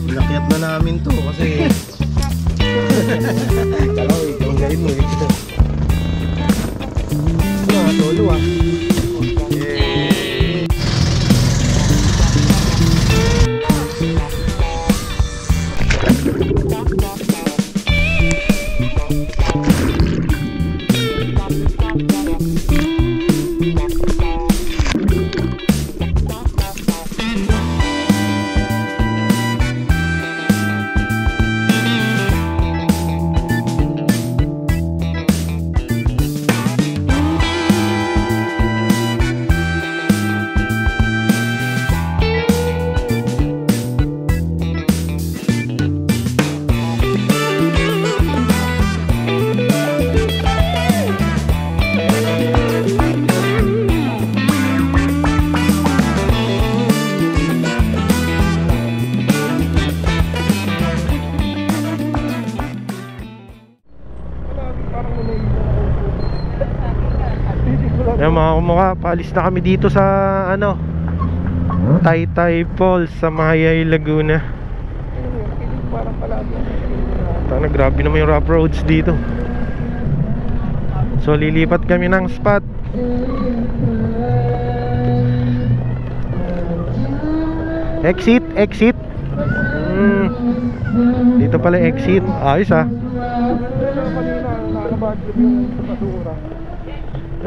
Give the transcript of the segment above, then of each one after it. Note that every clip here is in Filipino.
Inakyat na namin to kasi kalaw ikaw gayin mo ito. Tolo ah. Yan mga kumukha, paalis na kami dito sa ano, Taytay Falls sa Mahayay, Laguna. Tana, grabe naman yung rough roads dito. So lilipat kami ng spot. Exit, exit. Dito pala exit. Ayos ah.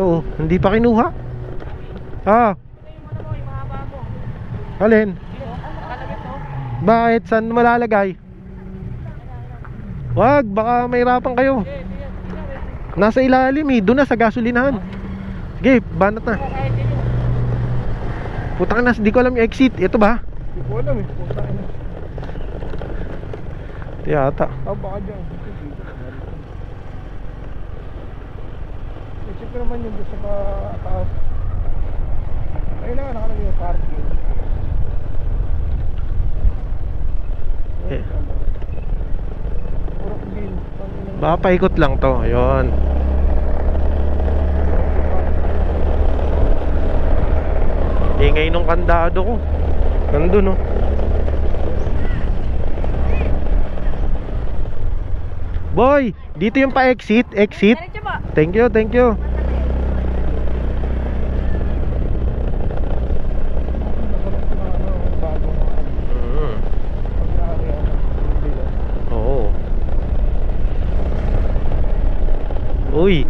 Oo, hindi pa kinuha. Ah. Alin? Bakit? Saan malalagay? Wag, baka mahirapan kayo. Nasa ilalim eh, doon na sa gasolinahan. Sige, banat na. Putang na, hindi ko alam yung exit. Ito ba? Hindi ko alam eh. Ito yata. Baka dyan. Check ko naman yung gusto pa taas. Ayun na, nakalagay yung parking. Baka paikot lang to. Ayun. Ingay nung kandado ko. Nandun oh. Boy, dito yung pa-exit. Exit. Thank you, thank you. Uy,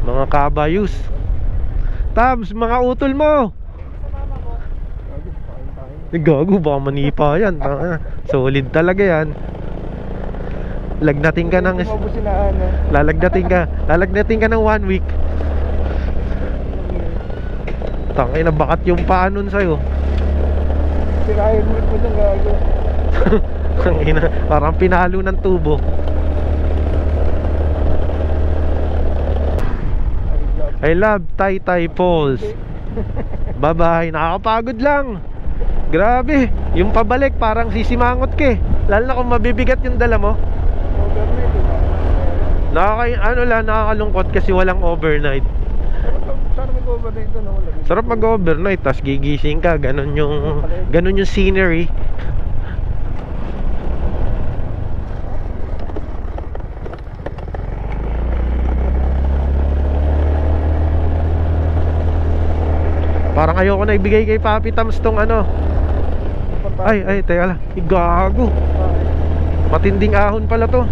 mga kabayus. Tabs, mga utol mo. Gago, baka manipa yan. Solid talaga yan. Lagnating ka ng lalagnating ka ng 1 week. Tangay na bakat yung paa nun sa'yo. Sirahin mo ito ng gago. Parang pinalo ng tubo. I love Taytay Falls. Bye bye. Nakakapagod lang. Grabe. Yung pabalik parang sisimangot ka eh. Lalo na kung mabibigat yung dala mo. Nakakalungkot kasi walang overnight. Sarap mag-overnight. Tas gigising ka. Ganon yung scenery. Parang ayoko na ibigay kay Papi Tams tong ano. Ay, teka lang. Gago. Matinding ahon pala to.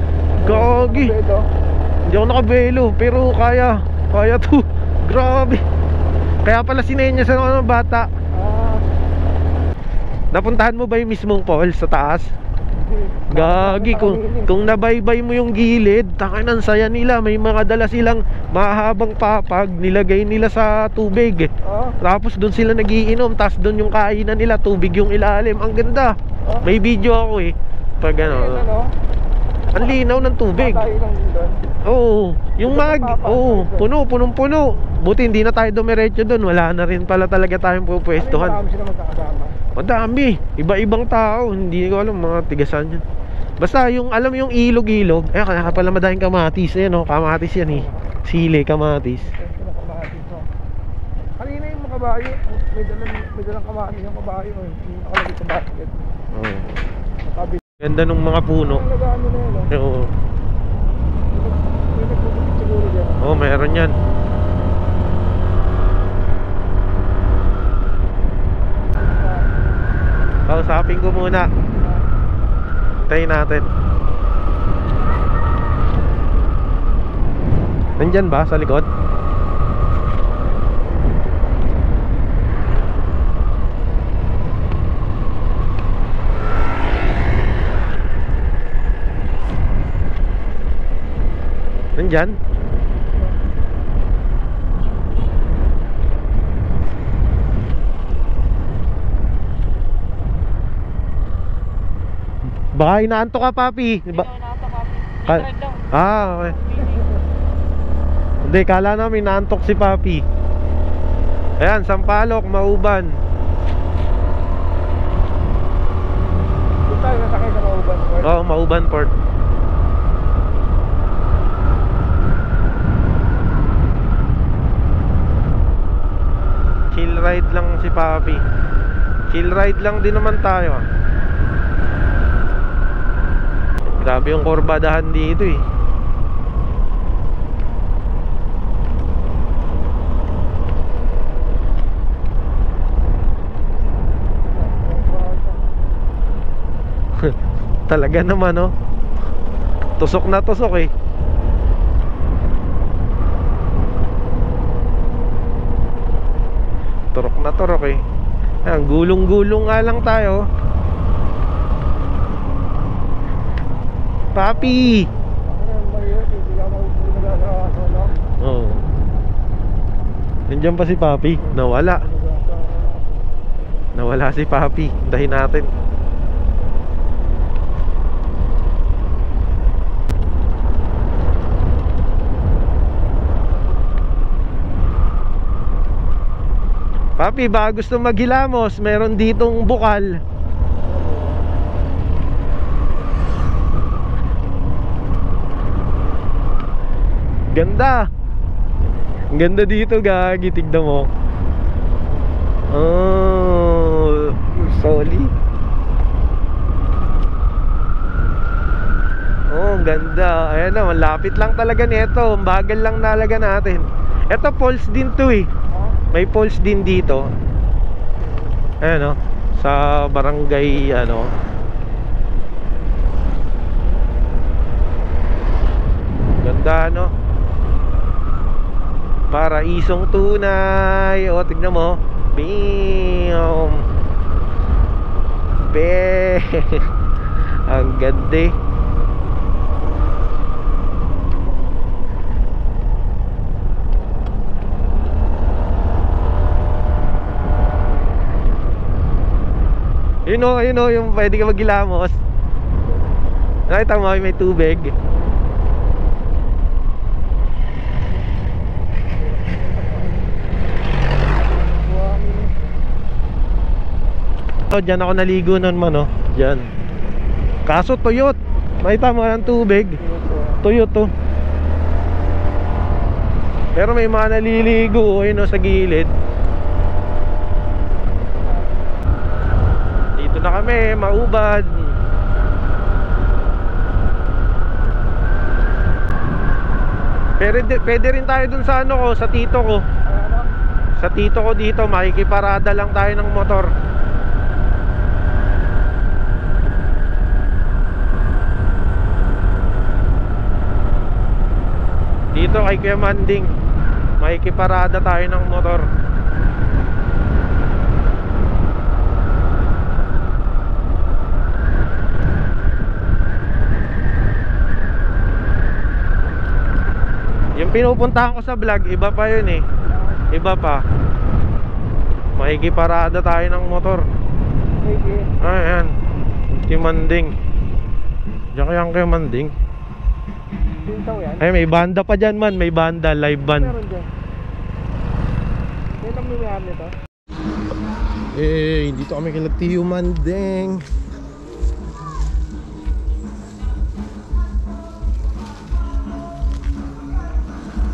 Gagi. Hindi ako nakabelo, pero kaya to. Grabe. Kaya pala sinenya sa ano, bata. Napuntahan mo ba yung mismong falls sa taas? Gagi, kung nabaybay mo yung gilid, takan ang saya nila. May mga dala silang mahabang papag, nilagay nila sa tubig. Tapos doon sila nagiinom, tapos doon yung kainan nila, tubig yung ilalim. Ang ganda. May video ako eh. Pag ano, ang linaw ng tubig. Oo, yung punong-puno. Buti hindi na tayo dumiretso doon. Wala na rin pala talaga tayong pupwestuhan. Marami sila magkakasama. Madami, iba-ibang tao. Hindi ko alam mga tigasan yan. Basta yung, alam yung ilog-ilog. Kaya pala madaming kamatis. Ayan o, kamatis yan eh. Sili, kamatis. Kanina yung mga kabayo, may dalang kamatis yung kabayo. Yung nakalagay sa basket. Ganda ng mga puno. Ang nag-ano na yun, oh. Oo. May nagpupukit siguro dyan. Oo, meron yan. Kausapin ko muna. Tayo natin. Nandyan ba sa likod? Nandyan? Baka inaantok ka, papi. Okay. Hindi, kala namin inaantok si papi. Ayan, Sampaloc, Mauban. Doon tayo nasakay sa Mauban Port. Oo, Mauban Port. Chill ride lang si papi. Chill ride lang din naman tayo. Grabe yung kurbadahan dito eh. Talaga naman, oh. Tusok na tusok eh. Turok na turok eh. Ayan, gulong-gulong nga lang tayo. Papi! Oo. Nandiyan pa si Papi. Nawala. Nawala si Papi. Dahin natin. Papi, baka gusto maghilamos, meron ditong bukal. Ganda. Ang ganda dito, gagi. Tignan mo. Oh, solid. Oh, ganda. Ayan na, malapit lang talaga nito. Bagal lang nalaga natin. Ito, falls din to eh. May falls din dito. Ayan, oh. Sa barangay, ano. Ganda, no? Paraisong tunay. O, tignan mo. Bam! Be! Ang ganda. Yun o, yung pwede ka maghilamos. Nakita mo, may tubig. Diyan ako naligo nun man, oh. Diyan. Kaso tuyot. Makita mo ng tubig. Tuyot to. Pero may mga naliligo, oh, yun, oh, sa gilid. Dito na kami, Mauban. Pero pwede rin tayo dun sa ano ko, sa tito ko. Sa tito ko dito, makikiparada lang tayo ng motor. Dito kay Kuya Manding, makikiparada tayo ng motor. Yung pinupuntahan ko sa vlog, iba pa yun eh. Iba pa. Makikiparada tayo ng motor. Ayan, Kuya Manding. Diyan kaya ang Kuya Manding. Ay, may banda pa dyan, man. May banda, live band. Meron dyan. Yan ang mimayari nito. Eh, dito kami kay Kuya Manding.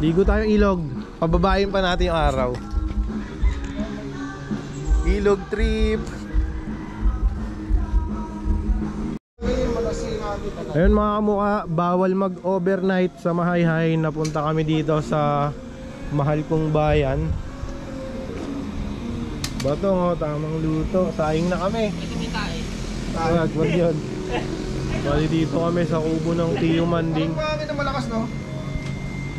Ligo tayo ilog. Pababayin pa natin yung araw. Ilog trip. Ayun mga kamukha, bawal mag-overnight sa Mahayhay. Napunta kami dito sa mahal kong bayan. Batong, tamang luto. Saing na kami. Wag yun. Bali dito kami sa kubo ng Tio Manding. Ang na malakas, no?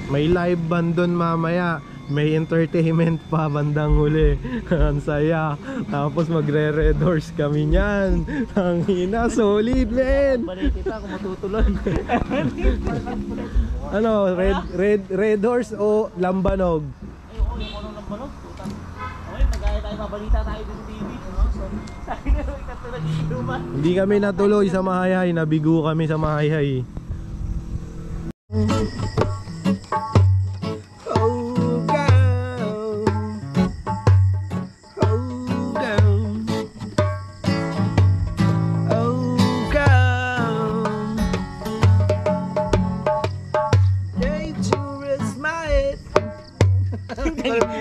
May live band doon mamaya. May entertainment pa bandang huli. Ang saya. Tapos magre-red horse kami niyan. Ang hina, solid men. Balik kita kung matutuloy. Ano, red horse o lambanog? Ayoko, yung unang lambanog. Okay, mag-aaya tayo, mabalita tayo din sa TV. Sabi na rin katulad yung inuman. Hindi kami natuloy sa Mahayhay. Nabigo kami sa Mahayhay.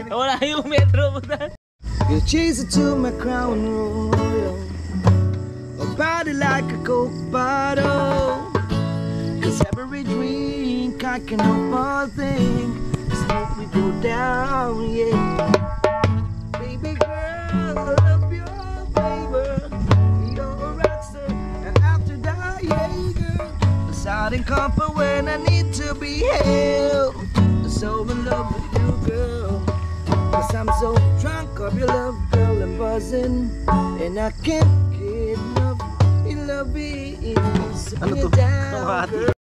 Wala yung metro mo na. You chase it to my crown royal, a body like a coke bottle. Cause every drink I can help but think smoke we go down, yeah. Baby girl, I love your flavor. You're a rockstar, and after that, yeah, girl, a silent comfort when I need to be held. So in love with you, girl. Cause I'm so drunk of your love, girl, and buzzing, and I can't get enough. Your love is Ano to? down, girl.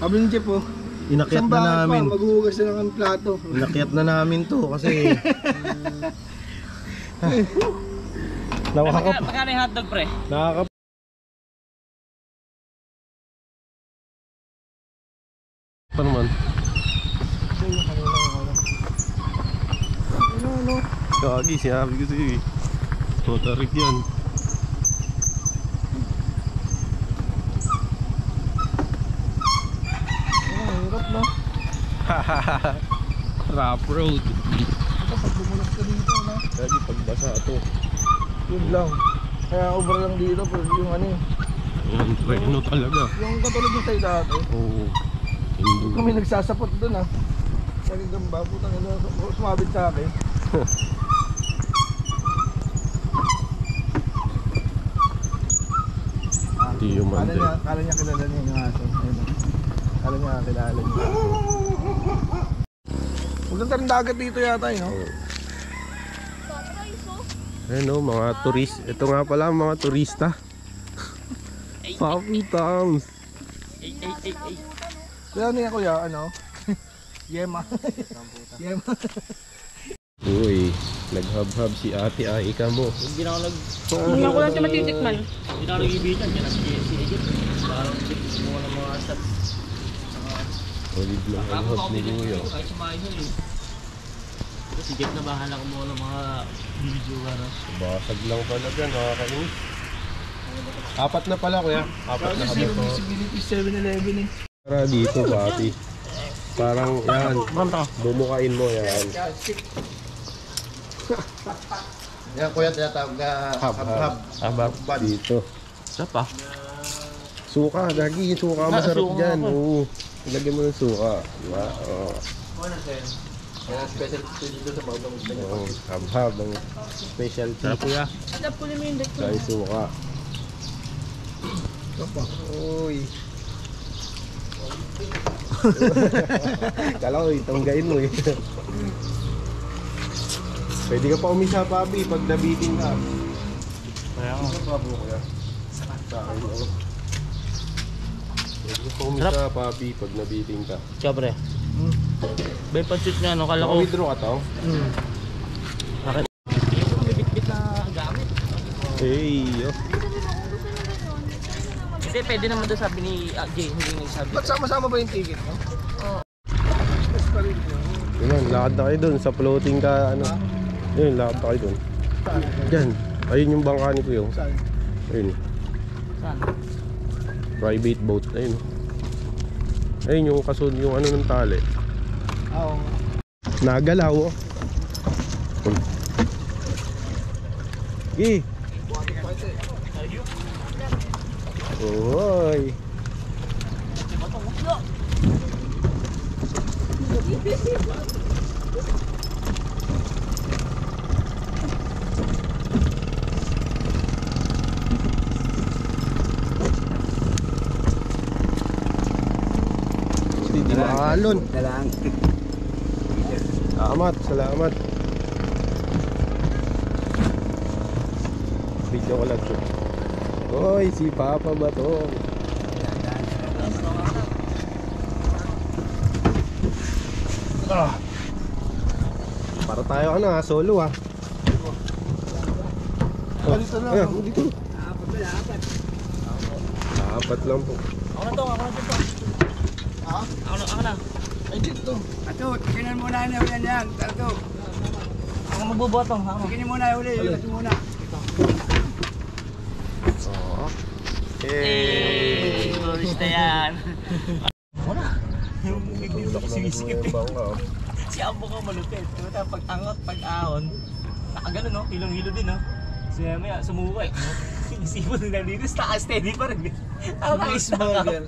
Sabi ng Jeff, oh. Inakyat na namin. Maghuhugas na lang ang plato. Inakyat na namin to kasi Magkano yung hotdog, pre? nakaka pa naman. Gagi, sinabi ko sa'yo eh. Motorik yan. Hirap na. Rough road. Pag bumulas ka dito, na. Gagi, pagbasa ito. Yun lang. Kaya over lang dito, pero yung ano eh. Ang treno talaga. Yung katulad yung sa'yo dati. Oo. Hindi. Kami nagsasapot dun ah. Talagang babutang ina, sumabit sa akin. Tio Mande. Kala niya kilala niya yung aso. Ayun. Kala niya kilala niya. Maganda rin dagat dito yata yun, no? Ayun o, mga turist. Ito nga pala mga turista. Papi Toms. Kaya niya kuya, ano? Yema. Yema. Uy, naghab-hab si Ate Aika mo. Hindi na ako Hindi ko lang siya matitikman. Hindi na ako nag-ibitan. Yan ang si Egypt. Parang mo ng mga stats. Solid lang ang hab ni Kuya. Kahit sumahin yun eh. Si Jet na bahala ko mo ng mga video ka na. Basag lang talaga, nakakainis. Apat na pala kuya. Apat na kami to. Visibility 7-Eleven eh. Para dito, Papi. Parang yan. Bumukain mo yan. Yan kuya, tinatawag na Hab-hab. Hab-hab dito. Isa pa? Suka, gagi. Suka masarap suka dyan. ako. Oo. Ilagay mo ng suka. Diba? Oo. Yan, special dito sa Bawang. Oo. Hab-hab. Ang specialty. Sarap kuya. Napuli mo yung dek ko. Dahil suka. Uy. Kala ko itanggain mo eh. Pwede ka pa umisa, Papi, pag nabiting ka. Kaya ako. Ano pa po kuya? Sa akin ako. Pwede ka pa umisa, Papi, pag nabiting ka. Siya pre. Bay pansit nga no, kala ko. Withdraw ka to? Bakit? Yung bibit-bit na gamit. Hey, yo. Hindi, pwede naman doon sabi ni Jay, hindi nagsabi. Ba't sama-sama ba yung ticket mo? Oo. Mas pa rin yun. Yun, lakad na kayo dun sa floating ka, ano. Yun, lakad na kayo dun. Diyan. Ayun yung bangka ni Kuya. Saan? Ayun. Saan? Private boat. Ayun. Ayun yung kasunod yung ano ng tali. Oo. Nagalaw oh. Gi. Oy. Hindi makalon. Dalang. Salamat, salamat. Video ko lang siya. Oy, si Papa ba to? Para tayo ano ha, solo ha. Oh, Dito lang. ayan, dito. Apat lang po. Ako na to. Ako na. Ay, dito. Ato, tingnan muna na ulan yan. Ato, Ako magbubotong. Ako. tingnan muna uli. Ulit muna. Oo. Eh, Boris na yan. Yung Sumisikip eh. si Ambo ko malupit. Pero pag-angot, pag-ahon, nakagano no? Hilong-hilo din no? So maya sumuka eh. Isipon nila dito, steady pa rin. Burger.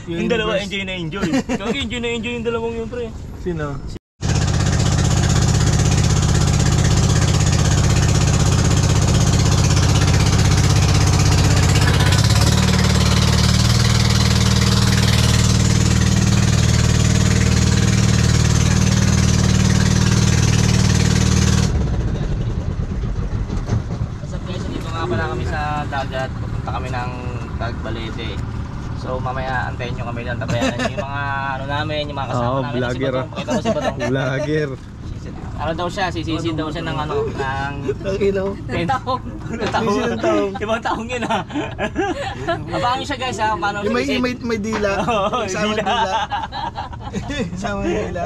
Yung dalawa enjoy na enjoy. Kaya enjoy na enjoy yung dalawang yun pre. Sino? Pala kami sa dagat, pupunta kami ng Tagbalete. So mamaya antayin nyo kami doon, tabayanan nyo yung mga ano namin, yung mga kasama Oo, namin. vlogger. Pakita mo si Batong. Vlogger. Ano daw siya, sisisid daw siya ng ano, ng Nakinaw. 10 taong. Ibang taong yun ha. Abangan nyo siya guys ha, paano sisisid. May dila. Oo, Isama dila. dila. Isama dila.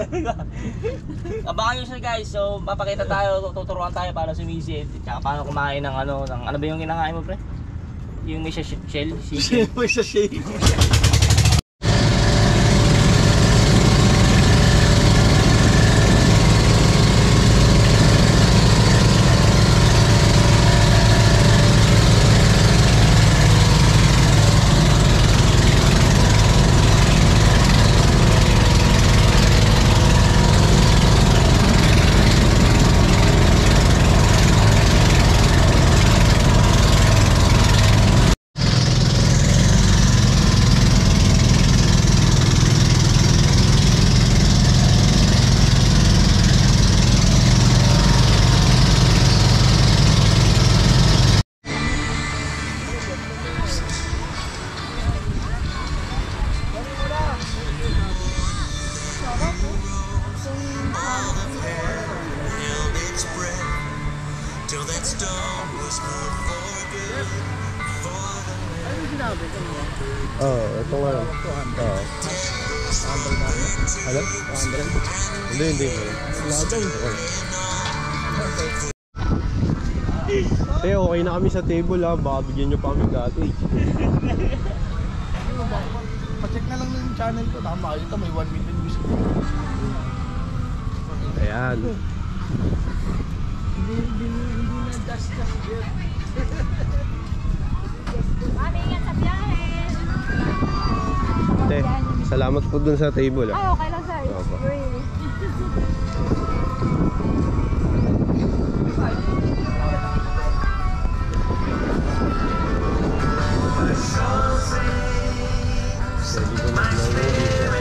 Abangan nyo siya guys, so papakita tayo, tuturuan tayo paano sumisid. Tsaka paano kumain ng ano ba yung kinakain mo pre? Yung may shell? May sa shade. Oo, ito nga. Oo. Alam? Hindi. Te, okay na kami sa table ha. Baka bigyan nyo pa kami cottage. Pacheck na lang yung channel ko. Tama, ito may 1 million views. Ayan. Hindi na just yet. Mami, ingat sa biyahe. Te, salamat po dun sa table ha. Ah, okay lang sir. Opo. Really. Pwede ko mag-laro dito.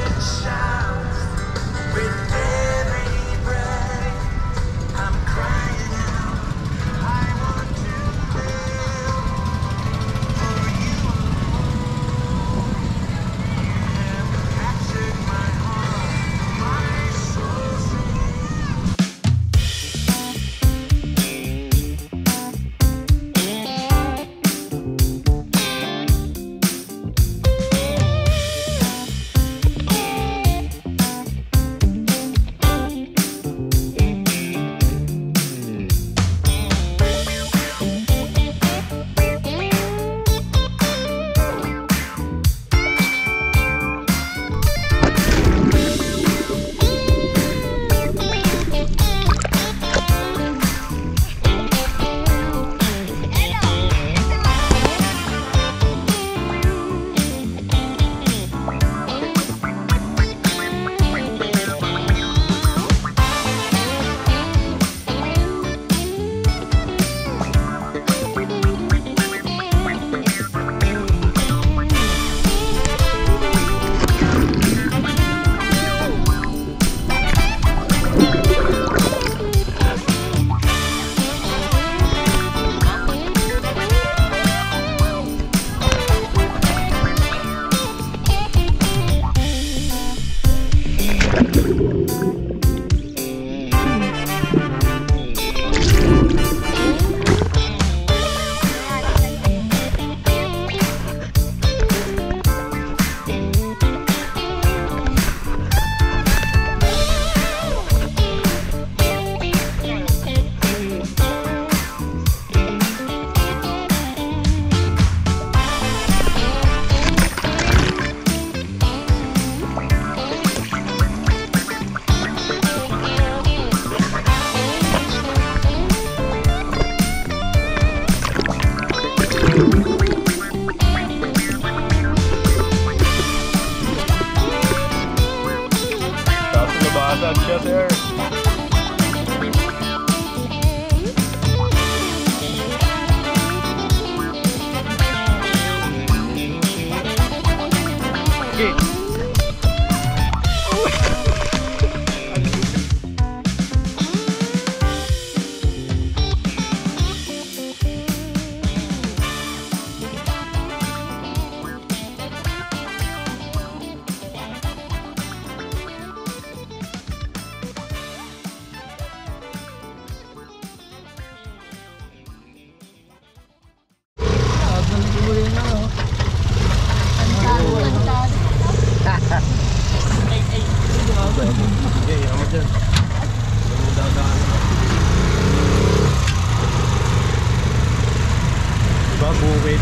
bukid.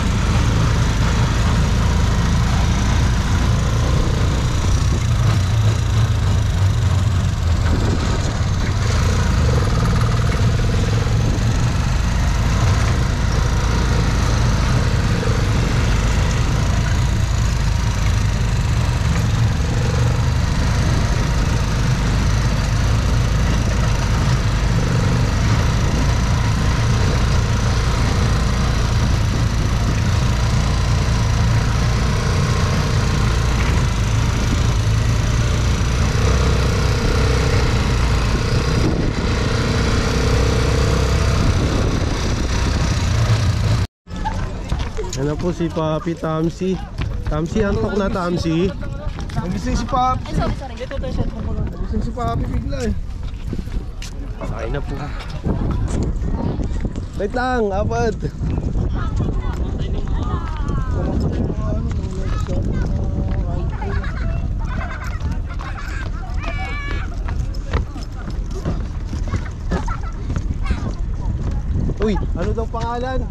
Ano po si Papi Tamsi? Tamsi, antok na Tamsi? Nagising si Papi. Ay, sorry. Nagising si Papi bigla eh. Patay na po. Wait lang, apat. Uy, ano daw pangalan?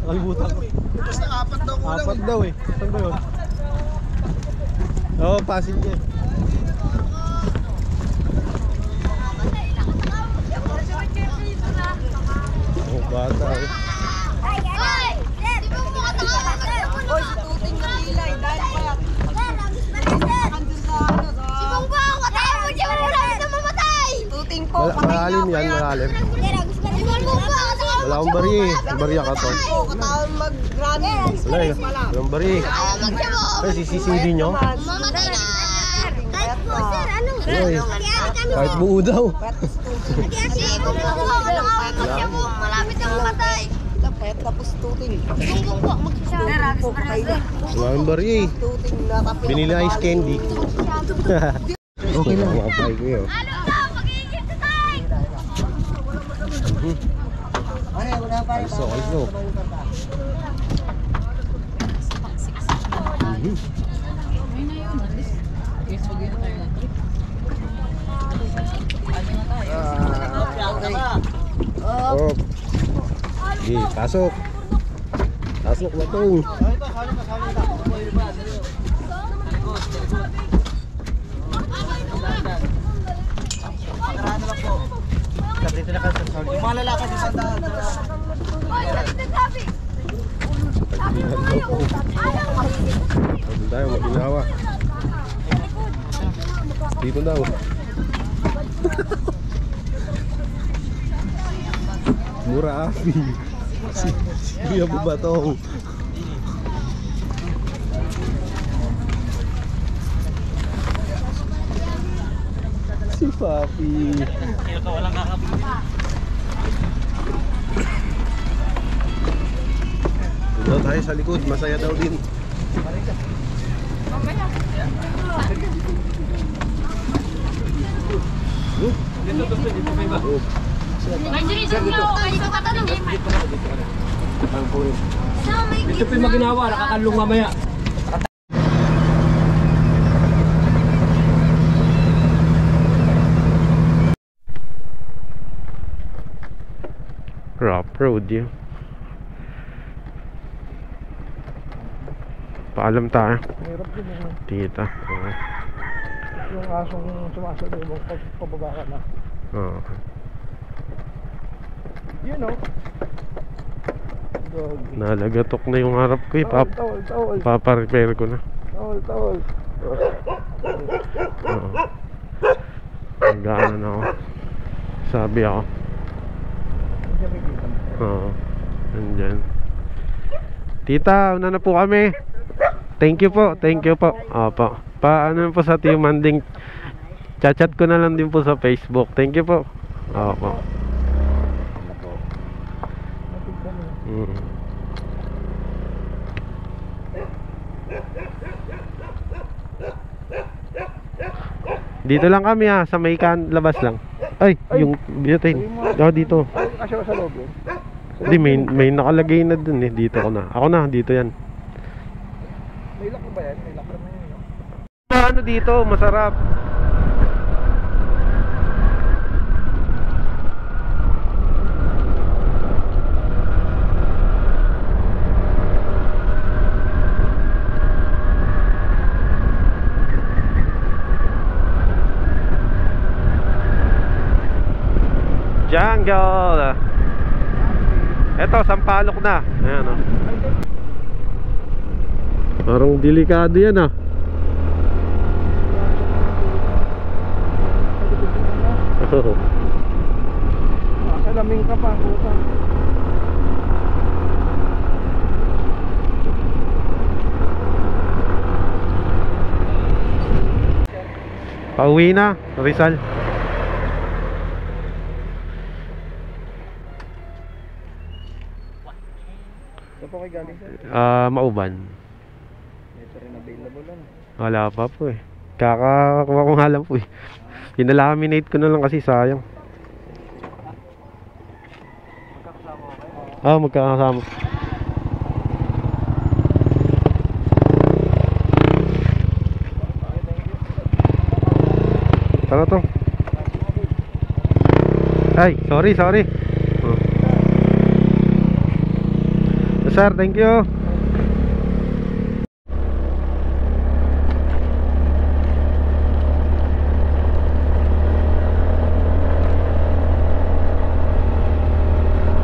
Nakalimutan ko. Basta 4 daw kulang. Apat daw eh. Saan ba yun? Oo, passenger. Oh, bata eh. Ay! Di ba mo katawa? Oy, tuting ng ilay. Dahil pa. Si Bongbo, katawa mo siya. Wala na mamatay. Tuting po. Malalim yan, malalim. Si Bongbo, katawa mo. Wala akong barya eh. Barya ka to. Katawa mag-running. Wala eh. Walang barya eh. Kasi sisisili nyo. Mamatay na. Kahit po, sir, ano? Uy, kahit buo daw. Kaya si Bongbo, nakakapag siya po. Malapit na mamatay. Tapos tuting. Bongbo po, magsasabi. Wala akong barya eh. Tuting na kapit. Binili ice candy. Okay lang. Makapay ko yun. Ano daw? Mag-iigit sa tayo! Kalso, kalso. Oh. Sige, pasok. Pasok na to. Yung mga lalaki sa sandaan. Oy, sabi na sabi! Sabi mo kayo! Ayaw! Doon tayo, maginawa. Dito daw. Mura api. Si Kuya Bubatong. Si Papi. Kaya ka walang kakapit. Doon tayo sa likod, masaya daw din. May dinisip niyo ako kayo sa katanong. Ito po yung maginawa, nakakalong mamaya. Rough road yun. Paalam tayo. Hirap din yung, Tita. Oo. yung asong sumasabi mo pag pababa ka na. Oo. You know. Dog. Nalagatok na yung harap ko eh. Tawol. Papa-repair ko na. Tawol. Oo. Hanggaan na ako. Sabi ako. Oo. Nandyan. Tita, una na po kami. Thank you po. Opo. Paano po sa Team Manding. Chat ko na lang din po sa Facebook. Thank you po. Opo. Dito lang kami sa may labas lang. Ay, yung butane. Dito. Kasya sa loob yun. Hindi, may nakalagay na dun eh. Dito ko na. Ako na, dito yan. May lock ba yan? May lock naman yun, no? Ano dito, masarap. Eto, Sampaloc na. Ayan, oh. Parang delikado yan, ah. Nakalaming ka pa, puta. Pauwi na, Rizal. Saan po kayo galing, sir? Mauban. Ito rin available lang. Wala pa po eh. Kakakuha ko nga lang po eh. Pinalaminate ko na lang kasi sayang. Magkakasama. Tara to. Ay, sorry. Oh. Sir, thank you.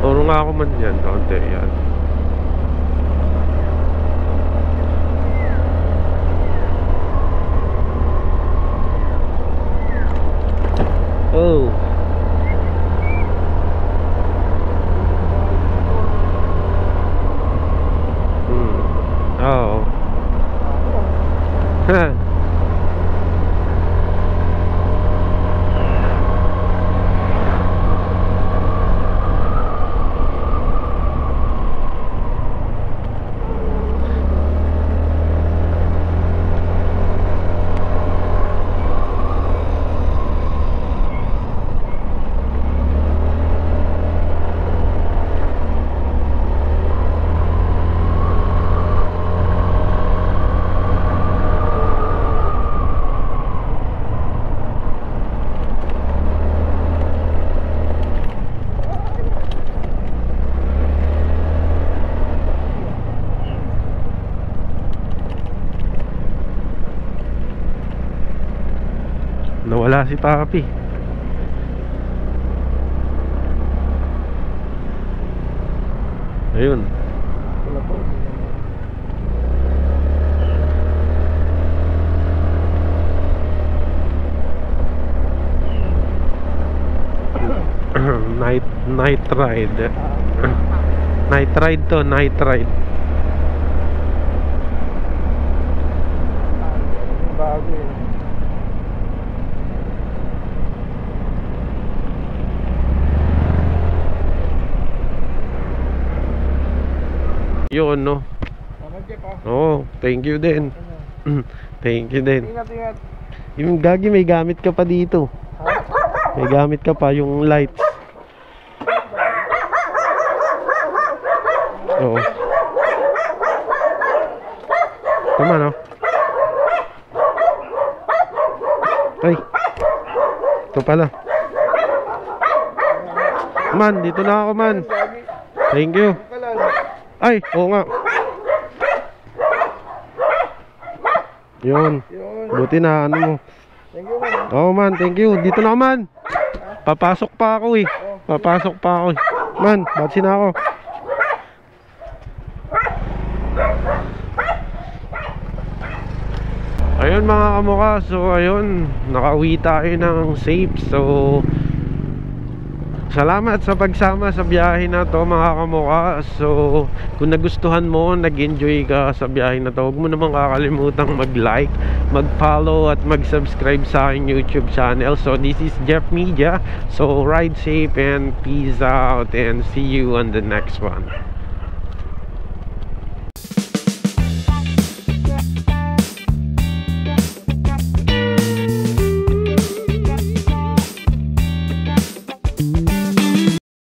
Turo nga ako man yan, kaunti yan. Oh. Oo. Ha. Nawala si Papi. Ayun. Night ride. Night ride to, night ride. Bago yun. Yun, no? Oo, thank you din. Thank you din. Ingat. Yung gagi, may gamit ka pa dito. May gamit ka pa, yung lights. Oo. Tama, no? Ay. Ito pala. Man, dito na ako, man. Thank you. Ay, oo nga. Yun. Buti na ano mo. Thank you, man. Oo, man, thank you. Dito na ako, man. Papasok pa ako eh. Papasok pa ako eh. Man, batsi na ako. Ayun mga kamukha. So ayun, nakauwi tayo ng safe. So salamat sa pagsama sa biyahe na to mga kamukha. So kung nagustuhan mo, nag-enjoy ka sa biyahe na to, huwag mo namang kakalimutang mag-like, mag-follow at mag-subscribe sa aking YouTube channel. So this is Jeff Media. So ride safe and peace out and see you on the next one.